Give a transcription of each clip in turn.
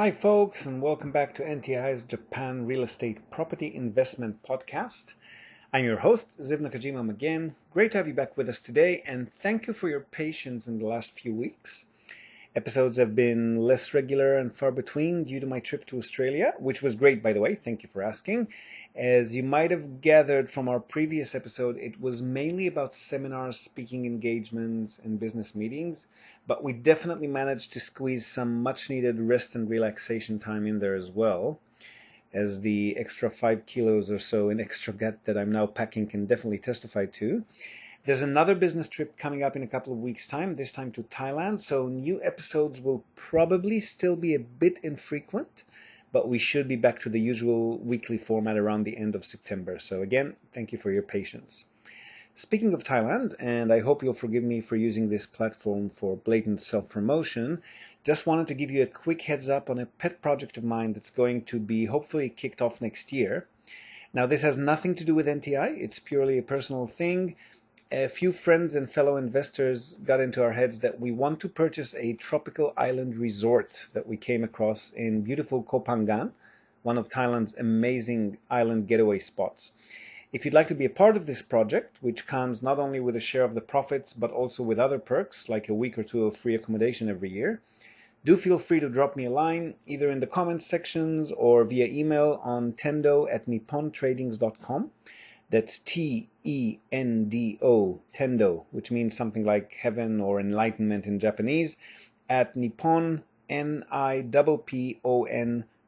Hi, folks, and welcome back to NTI's Japan Real Estate Property Investment Podcast. I'm your host, Ziv Nakajima again. Great to have you back with us today, and thank you for your patience in the last few weeks. Episodes have been less regular and far between due to my trip to Australia, which was great, by the way. Thank you for asking. As you might have gathered from our previous episode, it was mainly about seminars, speaking engagements, and business meetings, but we definitely managed to squeeze some much needed rest and relaxation time in there as well, as the extra 5 kilos or so in extra gut that I'm now packing can definitely testify to. There's another business trip coming up in a couple of weeks' time, this time to Thailand, so new episodes will probably still be a bit infrequent, but we should be back to the usual weekly format around the end of September. So again, thank you for your patience. Speaking of Thailand, and I hope you'll forgive me for using this platform for blatant self-promotion, just wanted to give you a quick heads up on a pet project of mine that's going to be hopefully kicked off next year. Now, this has nothing to do with NTI, it's purely a personal thing. A few friends and fellow investors got into our heads that we want to purchase a tropical island resort that we came across in beautiful Koh Phangan, one of Thailand's amazing island getaway spots. If you'd like to be a part of this project, which comes not only with a share of the profits, but also with other perks, like a week or two of free accommodation every year, do feel free to drop me a line, either in the comments sections or via email on tendo@nippontradings.com. That's Tendo, Tendo, which means something like heaven or enlightenment in Japanese, at Nippon, Nippon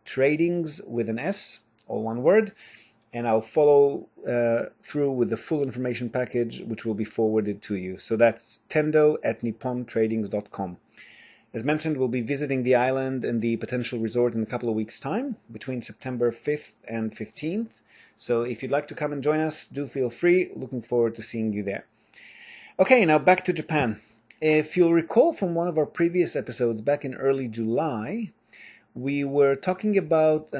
Tradings with an S, all one word, and I'll follow through with the full information package, which will be forwarded to you. So that's Tendo@nippontradings.com. As mentioned, we'll be visiting the island and the potential resort in a couple of weeks' time, between September 5th and 15th. So if you'd like to come and join us, do feel free. Looking forward to seeing you there. Okay, now back to Japan. If you'll recall from one of our previous episodes back in early July, we were talking about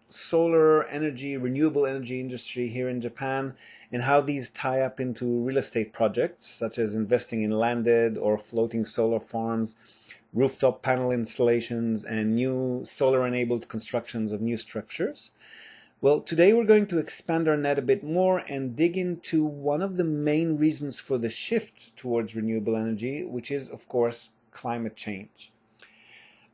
solar energy, renewable energy industry here in Japan, and how these tie up into real estate projects, such as investing in landed or floating solar farms, rooftop panel installations, and new solar-enabled constructions of new structures. Well, today we're going to expand our net a bit more and dig into one of the main reasons for the shift towards renewable energy, which is, of course, climate change.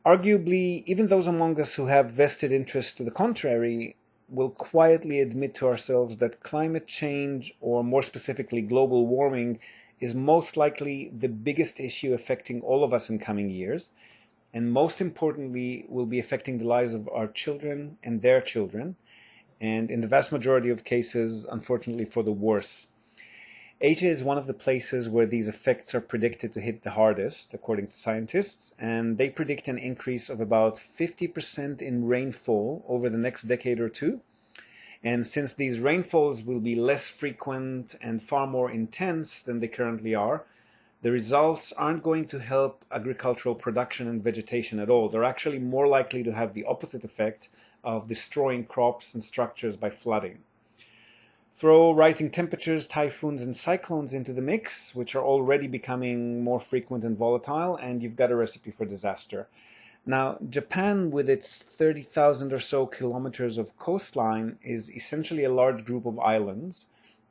Arguably, even those among us who have vested interests to the contrary will quietly admit to ourselves that climate change, or more specifically global warming, is most likely the biggest issue affecting all of us in coming years, and most importantly will be affecting the lives of our children and their children, and in the vast majority of cases, unfortunately, for the worse. Asia is one of the places where these effects are predicted to hit the hardest, according to scientists, and they predict an increase of about 50% in rainfall over the next decade or two. And since these rainfalls will be less frequent and far more intense than they currently are, the results aren't going to help agricultural production and vegetation at all. They're actually more likely to have the opposite effect of destroying crops and structures by flooding. Throw rising temperatures, typhoons, and cyclones into the mix, which are already becoming more frequent and volatile, and you've got a recipe for disaster. Now, Japan, with its 30,000 or so kilometers of coastline, is essentially a large group of islands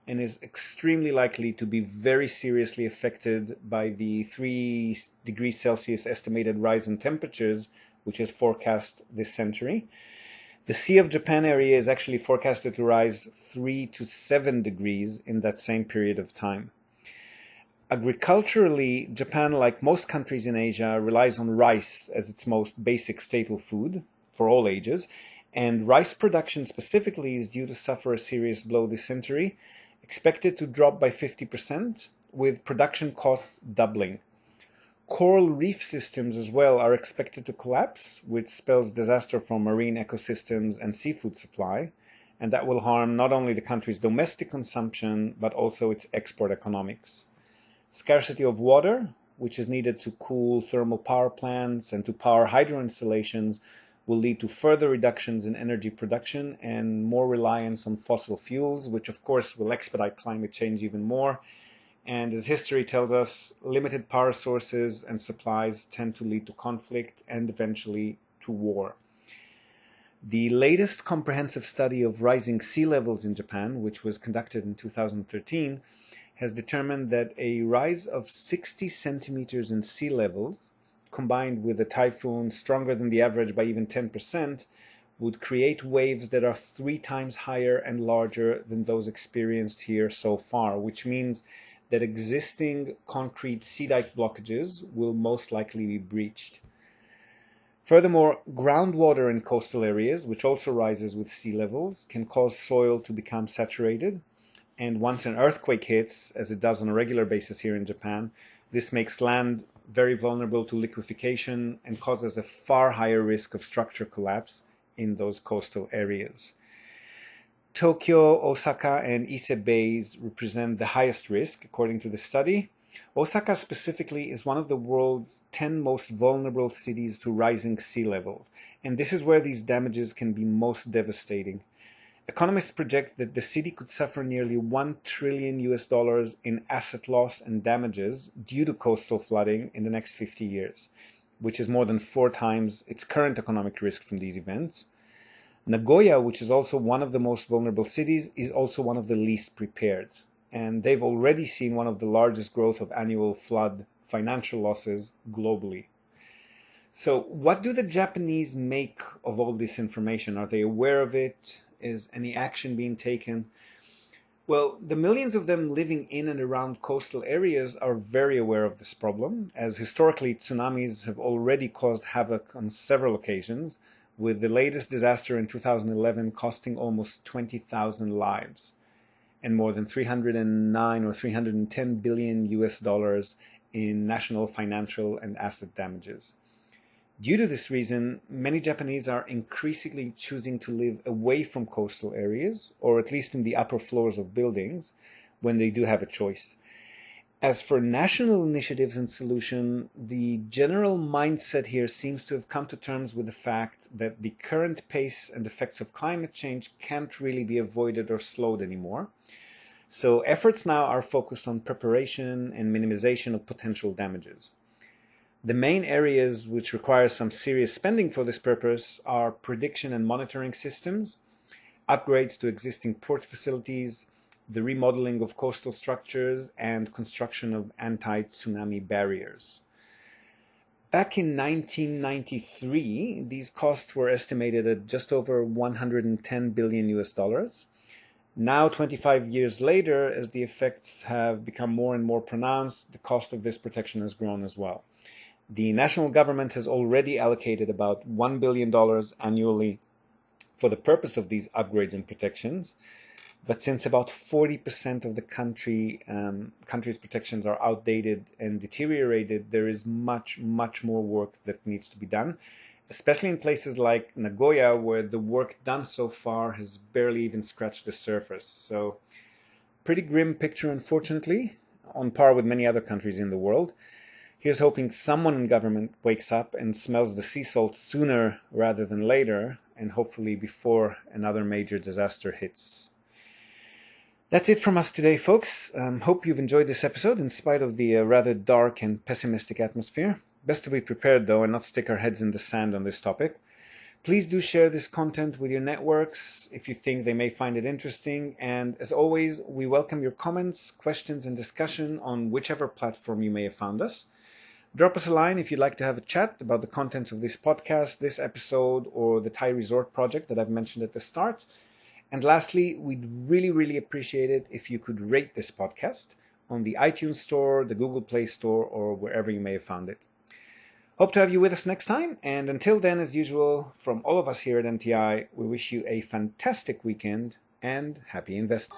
and is extremely likely to be very seriously affected by the 3 degrees Celsius estimated rise in temperatures, which is forecast this century. The Sea of Japan area is actually forecasted to rise 3 to 7 degrees in that same period of time. Agriculturally, Japan, like most countries in Asia, relies on rice as its most basic staple food for all ages, and rice production specifically is due to suffer a serious blow this century, expected to drop by 50%, with production costs doubling. Coral reef systems as well are expected to collapse, which spells disaster for marine ecosystems and seafood supply, and that will harm not only the country's domestic consumption, but also its export economics. Scarcity of water, which is needed to cool thermal power plants and to power hydro installations, will lead to further reductions in energy production and more reliance on fossil fuels, which of course will expedite climate change even more. And as history tells us, limited power sources and supplies tend to lead to conflict and eventually to war. The latest comprehensive study of rising sea levels in Japan, which was conducted in 2013, has determined that a rise of 60 centimeters in sea levels, combined with a typhoon stronger than the average by even 10%, would create waves that are 3 times higher and larger than those experienced here so far, which means that existing concrete sea dike blockages will most likely be breached. Furthermore, groundwater in coastal areas, which also rises with sea levels, can cause soil to become saturated. And once an earthquake hits, as it does on a regular basis here in Japan, this makes land very vulnerable to liquefaction and causes a far higher risk of structure collapse in those coastal areas. Tokyo, Osaka, and Ise bays represent the highest risk, according to the study. Osaka specifically is one of the world's 10 most vulnerable cities to rising sea levels, and this is where these damages can be most devastating. Economists project that the city could suffer nearly $1 trillion in asset loss and damages due to coastal flooding in the next 50 years, which is more than 4 times its current economic risk from these events. Nagoya, which is also one of the most vulnerable cities, is also one of the least prepared, and they've already seen one of the largest growth of annual flood financial losses globally. So what do the Japanese make of all this information? Are they aware of it? Is any action being taken? Well, the millions of them living in and around coastal areas are very aware of this problem, as historically tsunamis have already caused havoc on several occasions, with the latest disaster in 2011 costing almost 20,000 lives and more than 309 or 310 billion US dollars in national financial and asset damages. Due to this reason, many Japanese are increasingly choosing to live away from coastal areas, or at least in the upper floors of buildings, when they do have a choice. As for national initiatives and solution, the general mindset here seems to have come to terms with the fact that the current pace and effects of climate change can't really be avoided or slowed anymore. So efforts now are focused on preparation and minimization of potential damages. The main areas which require some serious spending for this purpose are prediction and monitoring systems, upgrades to existing port facilities, the remodeling of coastal structures, and construction of anti-tsunami barriers. Back in 1993, these costs were estimated at just over 110 billion US dollars. Now, 25 years later, as the effects have become more and more pronounced, the cost of this protection has grown as well. The national government has already allocated about $1 billion annually for the purpose of these upgrades and protections. But since about 40% of the country's protections are outdated and deteriorated, there is much more work that needs to be done, especially in places like Nagoya, where the work done so far has barely even scratched the surface. So, pretty grim picture, unfortunately, on par with many other countries in the world. Here's hoping someone in government wakes up and smells the sea salt sooner rather than later, and hopefully before another major disaster hits. That's it from us today, folks. Hope you've enjoyed this episode in spite of the rather dark and pessimistic atmosphere. Best to be prepared, though, and not stick our heads in the sand on this topic. Please do share this content with your networks if you think they may find it interesting. And as always, we welcome your comments, questions, and discussion on whichever platform you may have found us. Drop us a line if you'd like to have a chat about the contents of this podcast, this episode, or the Thai resort project that I've mentioned at the start. And lastly, we'd really appreciate it if you could rate this podcast on the iTunes Store, the Google Play Store, or wherever you may have found it. Hope to have you with us next time. And until then, as usual, from all of us here at NTI, we wish you a fantastic weekend and happy investing.